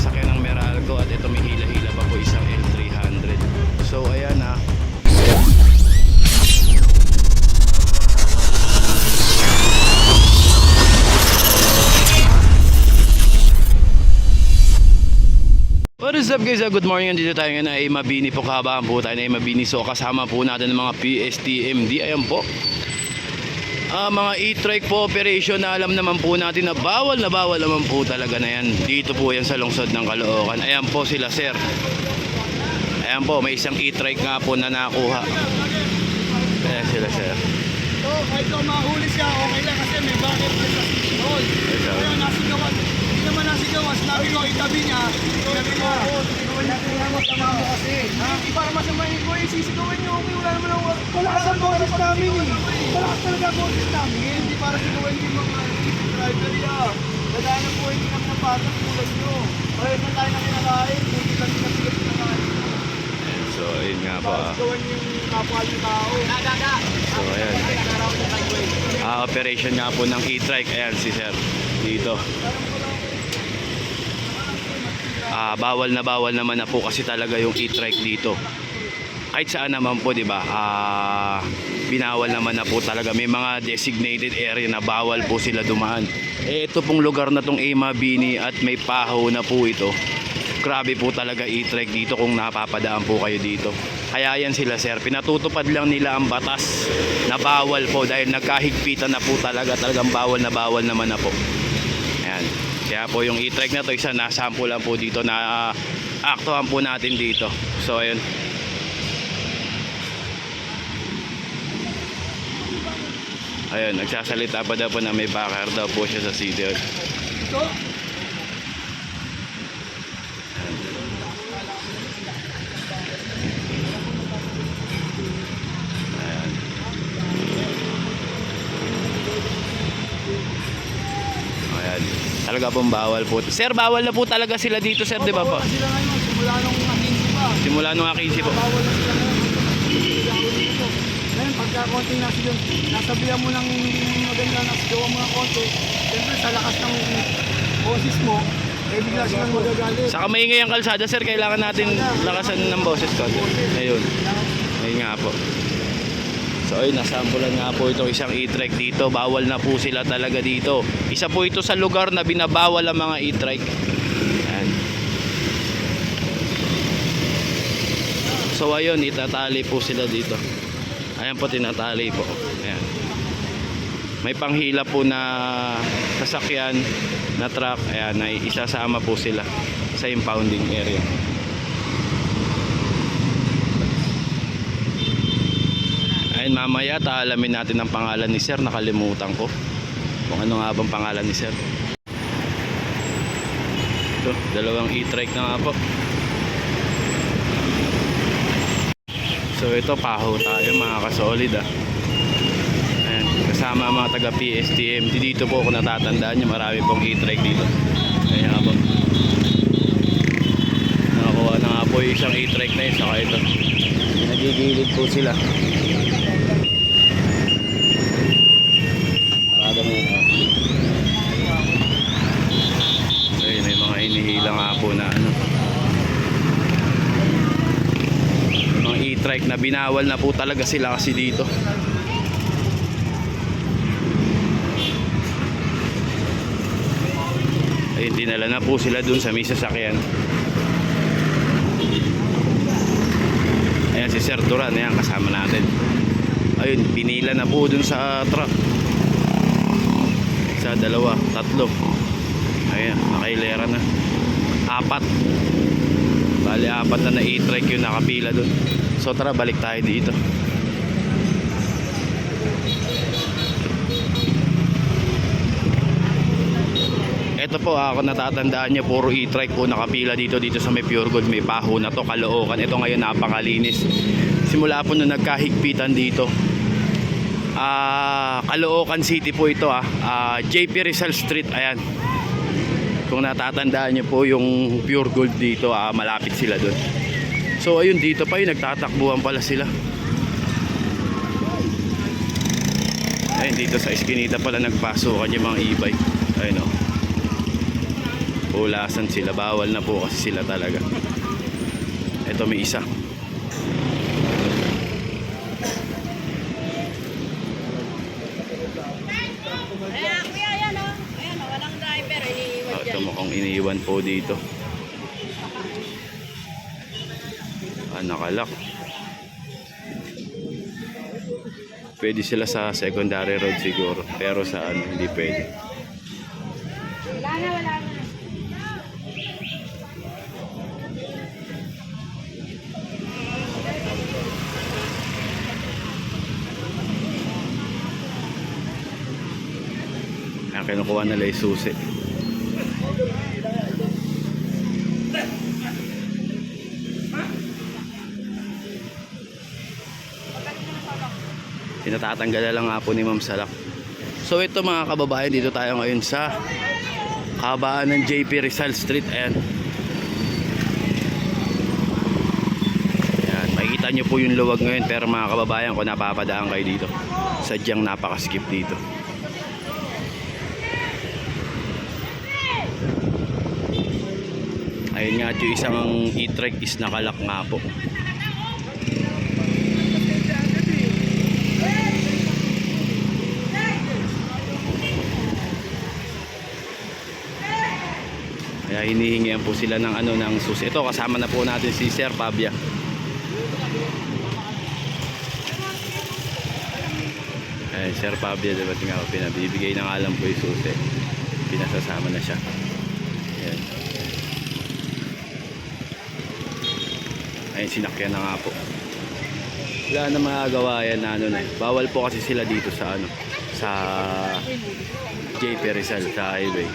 Sakyan ng Meralco at ito may hila-hila pa po isang L300. So ayan na. What is up guys? Good morning. Dito tayo ngayon ay Mabini po, kahabaan po tayo na Mabini. So kasama po natin ng mga PSTMD. Ayan po. Mga e-trike po operation na alam naman po natin na bawal naman po talaga na yan. Dito po yan sa lungsod ng Caloocan. Ayan po sila sir. Ayan po, may isang e-trike nga po na nakuha. Ayan sila sir. So kahit ko mahuli siya, okay lang kasi may bucket niya sa sisihol. Kaya nasigawan, hindi naman nasigawan. Sinabi ko, itabi niya. Sinabi ko, tama mo kasi. Hindi para masamahin ko, sisigawan niyo. Okay, wala naman ako. Malakas ang boses namin eh. Malakas talaga ang boses namin. Hindi para sigawan niyo yung mga driver niya. Nagana po, hindi namin napatang tulad niyo. Kaya na tayo na kinakain, hindi lang pinapilip kinakain. So ayun nga po. Sigawan niyo yung kapwa yung tao. So ayan. Operation nga po ng e-trike. Ayan si sir dito. Bawal naman na po kasi talaga yung e-trike dito. Kahit saan naman po, di ba? Binawal naman na po talaga. May mga designated area na bawal po sila dumaan. Ito pong lugar na tong Mabini at may paho na po ito. Grabe po talaga e-trike dito kung napapadaan po kayo dito. Kaya yan sila sir, pinatutupad lang nila ang batas na bawal po dahil nagkahigpitan na po talagang bawal naman na po. Ayan. Kaya po yung e-trike na to, isa na sample lang po dito na aktuhan po natin dito. So ayun. Ayun, nagsasalita pa daw po na may backer daw po siya sa city. Ito? Talaga pong bawal po. Sir, bawal na po talaga sila dito, sir, di ba po? Bawal sila ngayon, simula nung 15 pa. Simula nung 15 po. Bawal na sila ngayon. Ngayon, pagka konti nasabihan mo ng maganda, nasigawan mo ng konti, siyempre sa lakas ng boses mo, bigla silang magagalit. Saka maingay ang kalsada, sir, kailangan natin lakasan ng boses ko. Ayun. Ayun nga po. So ayun, nasampulan nga po itong isang e-trike dito. Bawal na po sila talaga dito. Isa po ito sa lugar na binabawal ang mga e-trike. Ayan. So ayun, itatali po sila dito. Ayan po, tinatali po. Ayan. May panghila po na sasakyan na truck. Ayan, na isasama po sila sa impounding area. Ayun, mamaya alamin natin ang pangalan ni sir. Nakalimutan ko kung ano nga bang pangalan ni sir. Ito, dalawang e-trike na nga po. So ito, paho tayo mga kasolid Ayan, kasama mga taga PSTMD. Dito po kung natatandaan nyo, marami pong e-trike dito. Ayan nga po, nakakuha na nga po yung isang e-trike na yun. Saka ito, nagigilid po sila. Ayun, may mga inihila nga po na mga e-trike na binawal na po talaga sila kasi dito. Ayun, dinala na po sila dun sa may sasakyan. Ayan si Sir Duran, ayan kasama natin. Ayun, pinila na po dun sa truck. Isa, dalawa, tatlo. Ayan, nakailera na. 4. Bali 4 na e-trike yung nakapila dun. So tara, balik tayo dito. Ito po, ako natatandaan nyo, puro e-trike po nakapila dito sa may Pure Gold. May paho na to, Caloocan. Ito ngayon napakalinis. Simula po nung nagkahigpitan dito, Caloocan City po ito, JP Rizal Street. Ayan, kung natatandaan nyo po yung Pure Gold dito, malapit sila dun. So ayun, dito pa yun, nagtatakbuhan pala sila. Ayun, dito sa Eskinita pala nagpasukan yung mga e-bike. Ayun o. Pulasan sila. Bawal na po kasi sila talaga. Ito may isa. Ayan, kuya, ayan o. Ayan o, walang driver. Iniiwan Ito dyan. mukhang iniwan po dito. Nakalak. Pwede sila sa secondary road siguro. Pero sa ano, hindi pwede. Wala na, wala na. Kaya kinukuha nila yung susi. Tinatatanggal na lang nga po ni Ma'am Salak. So ito mga kababayan, dito tayo ngayon sa kabaan ng JP Rizal Street. Ayan. Ayan, makikita nyo po yung luwag ngayon. Pero mga kababayan, kung napapadaan kayo dito, sadyang napaka-skip dito. Ayun nga, yung isang e-trike is nakalak nga po. Kaya hinihingihan po sila ng ano, ng susi. Ito, kasama na po natin si Sir Pabia. Ayan, Sir Pabia, diba nga pinabibigay na nga lang po yung susi. Pinasasama na siya. Ayan. Ayan, sinakyan na nga po. Wala na magagawa yan na ano na. Bawal po kasi sila dito sa ano, sa JP Rizal, sa highway.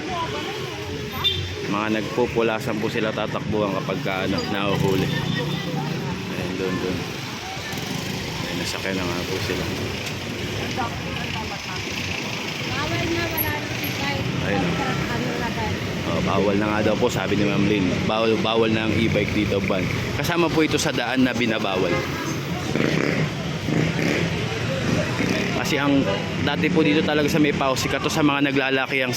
Mga nagpupulasan po sila tatakbuhan kapag ano, nahuhuli. Ayan, doon. Ayan, nasakyan na nga po sila. Bawal na, wala na. Ayun o. Ano na ba? Oh, bawal na nga daw po, sabi ni Ma'am Lynn. Bawal na ang e-bike dito, ban. Kasama po ito sa daan na binabawal. Kasi ang dati po dito talaga sa may Pausica to sa mga naglalaki ang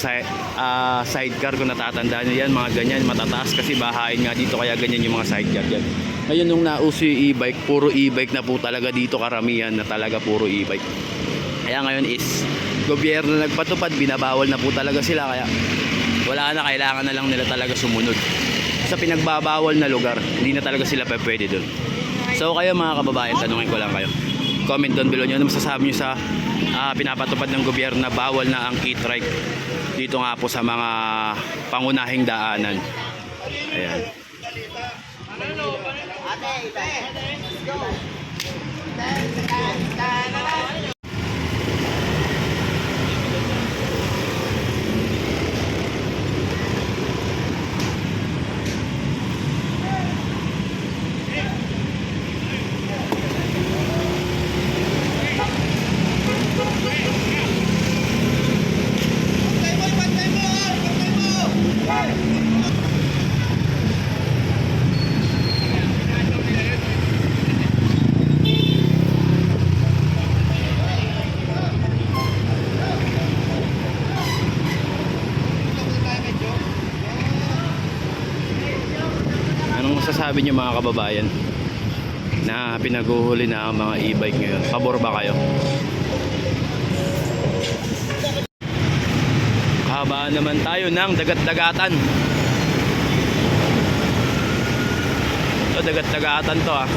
sidecar, kung natatandaan nyo yan, mga ganyan, matataas kasi bahain nga dito, kaya ganyan yung mga sidecar yan. Ngayon nung nauso yung e-bike, puro e-bike na po talaga dito, karamihan na talaga puro e-bike. Kaya ngayon is gobyerno nagpatupad, binabawal na po talaga sila, kaya wala na, kailangan na lang nila talaga sumunod. Sa pinagbabawal na lugar, hindi na talaga sila pwede doon. So kayo mga kababayan, tanungin ko lang kayo. Comment down below nyo, ano masasabi nyo sa pinapatupad ng gobyerno na bawal na ang e-trike dito nga po sa mga pangunahing daanan. Ayan. Anong masasabi niyo mga kababayan na pinaguhuli na ang mga e-bike ngayon? Pabor ba kayo? Kahabaan naman tayo ng dagat-dagatan. Ito, dagat-dagatan to ah.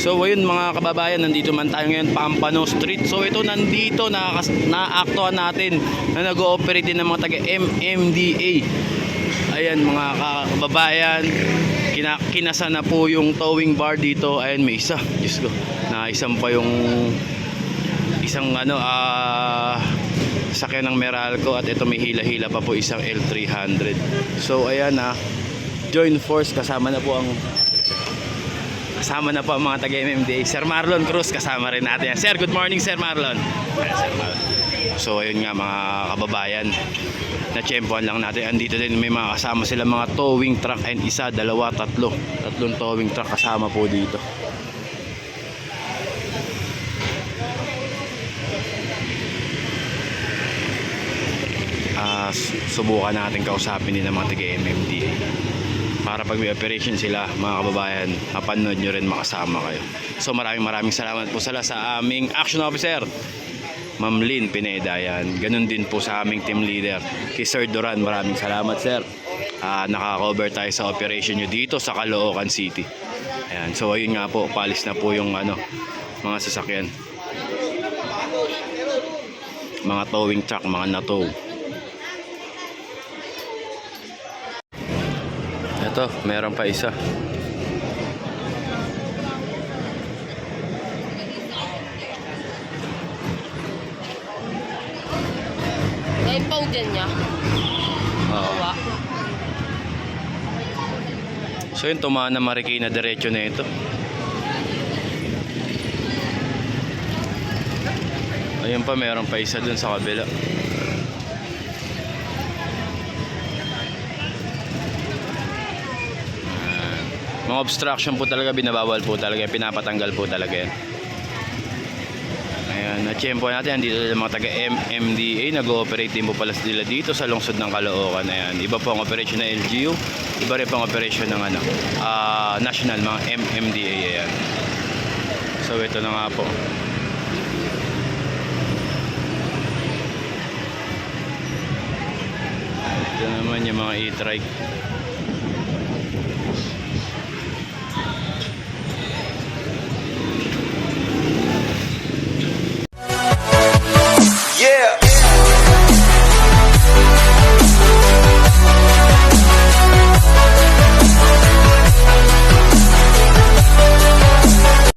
So ayun mga kababayan, nandito man tayo ngayon Pampano Street. So ito nandito na-aktuhan natin na nag-ooperate din ng mga taga MMDA. Ayan mga kababayan, kinasa na po yung towing bar dito. Ayan, may isa, Diyos ko, na isang pa yung isang ano sasakyan ng Meralco at ito may hila-hila pa po isang L300. So ayan join force kasama na po ang mga taga MMDA. Sir Marlon Cruz kasama rin natin. Sir, good morning Sir Marlon. Ayan, Sir Marlon. So ayun nga mga kababayan, na tsempohan lang natin. Andito din may mga kasama sila mga towing truck and isa, dalawa, tatlong towing truck kasama po dito. Subukan natin kausapin din ng mga taga MMDA para pag may operation sila mga kababayan, mapanood nyo rin, makasama kayo. So maraming salamat po sa aming action officer Ma'am Lynn Pineda. Yan. Ganun din po sa aming team leader kay Sir Duran. Maraming salamat sir. Naka-cover tayo sa operation nyo dito sa Caloocan City. Ayan. So ayun nga po, palis na po yung mga sasakyan, mga towing truck, mga na-tow. Ito, meron pa isa. May pau din niya. Oo. So yun, tumaan na Marikina diretso na ito. Ayun pa, meron pa isa dun sa kabila. Mga obstruction po talaga, binabawal po talaga, pinapatanggal po talaga yan. Ayan, na-tsempo natin, dito yung mga taga MMDA, nag-ooperate din po pala sila dito sa lungsod ng Caloocan. Ayan, iba po ang operation ng LGU, iba rin po ang operation ng national, mga MMDA. Ayan. So ito na nga po. Ito naman yung mga e-trike.